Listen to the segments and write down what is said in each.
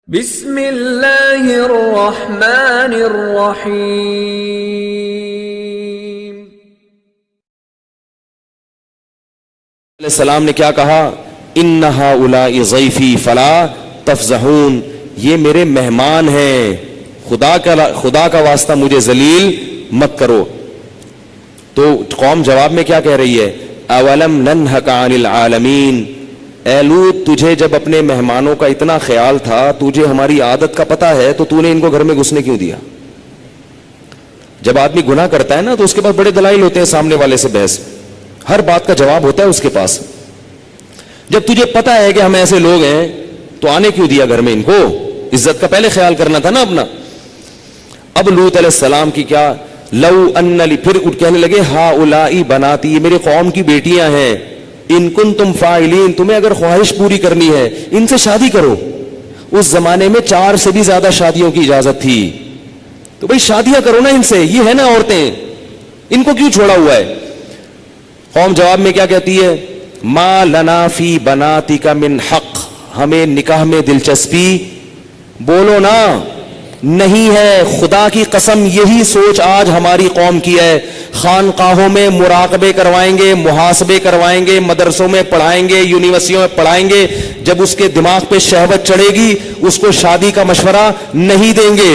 بسم اللہ الرحمن الرحیم۔ علیہ السلام نے کیا کہا؟ ان ہؤلاء ضیفی فلا تفضحون، یہ میرے مہمان ہیں، خدا کا واسطہ مجھے ذلیل مت کرو۔ تو قوم جواب میں کیا کہہ رہی ہے؟ اولم ننہک عن العالمین، اے لوط تجھے جب اپنے مہمانوں کا اتنا خیال تھا، تجھے ہماری عادت کا پتہ ہے، تو تو نے ان کو گھر میں گھسنے کیوں دیا؟ جب آدمی گناہ کرتا ہے نا تو اس کے پاس بڑے دلائل ہوتے ہیں، سامنے والے سے بحث، ہر بات کا جواب ہوتا ہے اس کے پاس۔ جب تجھے پتہ ہے کہ ہم ایسے لوگ ہیں تو آنے کیوں دیا گھر میں؟ ان کو عزت کا پہلے خیال کرنا تھا نا اپنا۔ اب لوط علیہ السلام کی کیا، لو ان لی، پھر اٹھ کہنے لگے ہؤلاء بناتی، یہ میری قوم کی بیٹیاں ہیں، ان کنتم فاعلین، تمہیں اگر خواہش پوری کرنی ہے ان سے شادی کرو۔ اس زمانے میں 4 سے بھی زیادہ شادیوں کی اجازت تھی، تو بھئی شادیاں کرو نا ان سے، یہ ہے نا عورتیں، ان کو کیوں چھوڑا ہوا ہے؟ قوم جواب میں کیا کہتی ہے؟ ما لنا فی بناتک من حق، ہمیں نکاح میں دلچسپی بولو نا نہیں ہے، خدا کی قسم یہی سوچ آج ہماری قوم کی ہے۔ خانقاہوں میں مراقبے کروائیں گے، محاسبے کروائیں گے، مدرسوں میں پڑھائیں گے، یونیورسٹیوں میں پڑھائیں گے، جب اس کے دماغ پہ شہوت چڑھے گی اس کو شادی کا مشورہ نہیں دیں گے،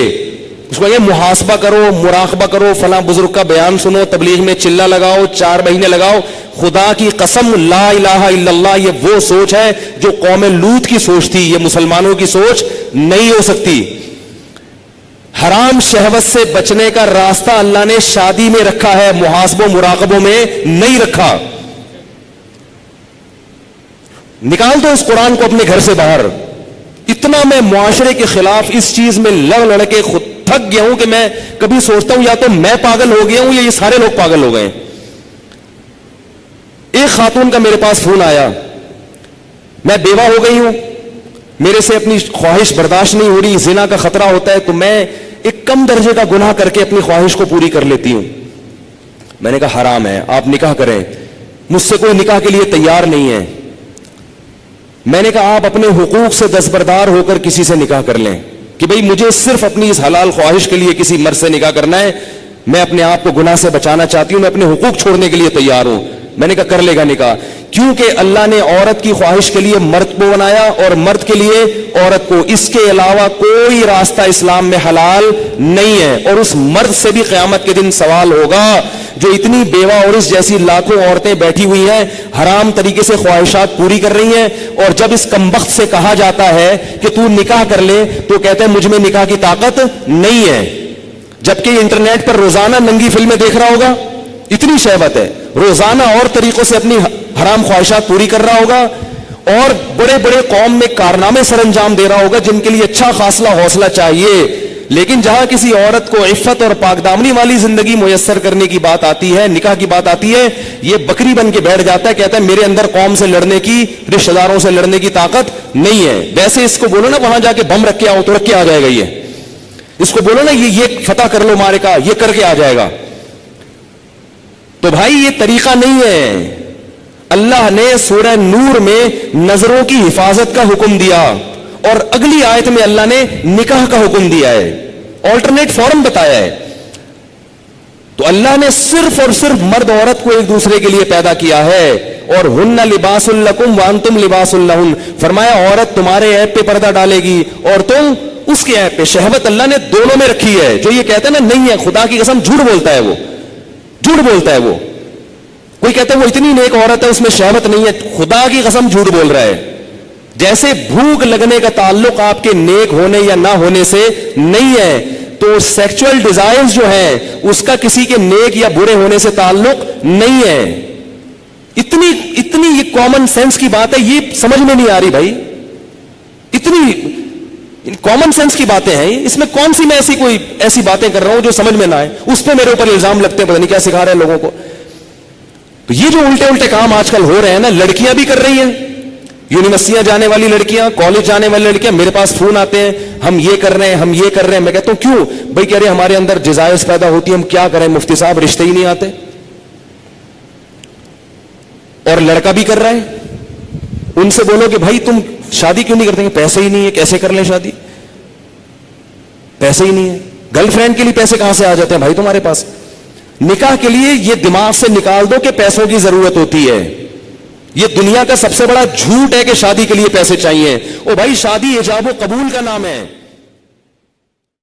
اس کو یہ محاسبہ کرو، مراقبہ کرو، فلاں بزرگ کا بیان سنو، تبلیغ میں چلہ لگاؤ، 4 مہینے لگاؤ۔ خدا کی قسم لا الہ الا اللہ، یہ وہ سوچ ہے جو قوم لوط کی سوچ تھی، یہ مسلمانوں کی سوچ نہیں ہو سکتی۔ حرام شہوت سے بچنے کا راستہ اللہ نے شادی میں رکھا ہے، محاسبوں مراقبوں میں نہیں رکھا۔ نکال دو اس قرآن کو اپنے گھر سے باہر۔ اتنا میں معاشرے کے خلاف اس چیز میں لڑ کے خود تھک گیا ہوں کہ میں کبھی سوچتا ہوں یا تو میں پاگل ہو گیا ہوں یا یہ سارے لوگ پاگل ہو گئے ہیں۔ ایک خاتون کا میرے پاس فون آیا، میں بیوہ ہو گئی ہوں، میرے سے اپنی خواہش برداشت نہیں ہو رہی، زنا کا خطرہ ہوتا ہے، تو میں ایک کم درجے کا گناہ کر کے اپنی خواہش کو پوری کر لیتی ہوں۔ میں نے کہا حرام ہے، آپ نکاح کریں، مجھ سے کوئی نکاح کے لیے تیار نہیں ہے۔ میں نے کہا آپ اپنے حقوق سے دستبردار ہو کر کسی سے نکاح کر لیں کہ بھئی مجھے صرف اپنی اس حلال خواہش کے لیے کسی مرد سے نکاح کرنا ہے، میں اپنے آپ کو گناہ سے بچانا چاہتی ہوں، میں اپنے حقوق چھوڑنے کے لیے تیار ہوں۔ میں نے کہا کر لے گا نکاح، کیونکہ اللہ نے عورت کی خواہش کے لیے مرد کو بنایا اور مرد کے لیے عورت کو، اس کے علاوہ کوئی راستہ اسلام میں حلال نہیں ہے۔ اور اس مرد سے بھی قیامت کے دن سوال ہوگا جو اتنی بیوہ اور اس جیسی لاکھوں عورتیں بیٹھی ہوئی ہیں، حرام طریقے سے خواہشات پوری کر رہی ہیں، اور جب اس کمبخت سے کہا جاتا ہے کہ تو نکاح کر لے تو کہتے ہیں مجھ میں نکاح کی طاقت نہیں ہے، جبکہ انٹرنیٹ پر روزانہ ننگی فلمیں دیکھ رہا ہوگا، اتنی شہوت ہے، روزانہ اور طریقوں سے اپنی حرام خواہشات پوری کر رہا ہوگا، اور بڑے بڑے قوم میں کارنامے سر انجام دے رہا ہوگا جن کے لیے اچھا خاصا حوصلہ چاہیے۔ لیکن جہاں کسی عورت کو عفت اور پاک دامنی والی زندگی میسر کرنے کی بات آتی ہے، نکاح کی بات آتی ہے، یہ بکری بن کے بیٹھ جاتا ہے، کہتا ہے میرے اندر قوم سے لڑنے کی، رشتہ داروں سے لڑنے کی طاقت نہیں ہے۔ ویسے اس کو بولو نا وہاں جا کے بم رکھ کے آؤ تو رکھ کے آ جائے گا، اس کو بولو نا یہ فتح کر لو مارے کا، یہ کر کے آ جائے گا۔ تو بھائی یہ طریقہ نہیں ہے۔ اللہ نے سورہ نور میں نظروں کی حفاظت کا حکم دیا، اور اگلی آیت میں اللہ نے نکاح کا حکم دیا ہے، آلٹرنیٹ فارم بتایا ہے۔ تو اللہ نے صرف اور صرف مرد عورت کو ایک دوسرے کے لیے پیدا کیا ہے، اور ہن لباس لکم وانتم لباس لہن، فرمایا عورت تمہارے عیب پہ پردہ ڈالے گی اور تم اس کے عیب پہ۔ شہوت اللہ نے دونوں میں رکھی ہے۔ جو یہ کہتا ہے نا نہیں ہے، خدا کی قسم جھوٹ بولتا ہے، وہ جھوٹ بولتا ہے۔ وہ کوئی کہتا ہے وہ اتنی نیک عورت ہے اس میں شہوت نہیں ہے، خدا کی قسم جھوٹ بول رہا ہے۔ جیسے بھوک لگنے کا تعلق آپ کے نیک ہونے یا نہ ہونے سے نہیں ہے، تو سیکچول ڈیزائرز جو ہیں اس کا کسی کے نیک یا برے ہونے سے تعلق نہیں ہے۔ اتنی یہ کامن سینس کی بات ہے، یہ سمجھ میں نہیں آ رہی بھائی، اتنی کامن سینس کی باتیں ہیں، اس میں کون سی میں ایسی باتیں کر رہا ہوں جو سمجھ میں نہ آئے، اس پہ میرے اوپر الزام لگتے ہیں، پتہ نہیں کیا سکھا رہے ہیں لوگوں کو۔ تو یہ جو الٹے کام آج کل ہو رہے ہیں نا، لڑکیاں بھی کر رہی ہیں، یونیورسٹیاں جانے والی لڑکیاں، کالج جانے والی لڑکیاں میرے پاس فون آتے ہیں، ہم یہ کر رہے ہیں، ہم یہ کر رہے ہیں۔ میں کہتا ہوں کیوں بھائی؟ کہہ رہے ہمارے اندر ڈیزائرز پیدا ہوتی ہیں، ہم کیا کریں مفتی صاحب، رشتے ہی نہیں آتے۔ اور لڑکا بھی کر رہا ہے، ان سے بولو کہ بھائی تم شادی کیوں نہیں کرتے؟ پیسے ہی نہیں ہے، کیسے کر لیں شادی؟ پیسے ہی نہیں ہے. گرل فرینڈ کے لیے پیسے کہاں سے آ جاتے ہیں بھائی تمہارے پاس؟ نکاح کے لیے یہ دماغ سے نکال دو کہ پیسوں کی ضرورت ہوتی ہے. یہ دنیا کا سب سے بڑا جھوٹ ہے کہ شادی کے لیے پیسے چاہیے. او بھائی شادی ایجاب و قبول کا نام ہے.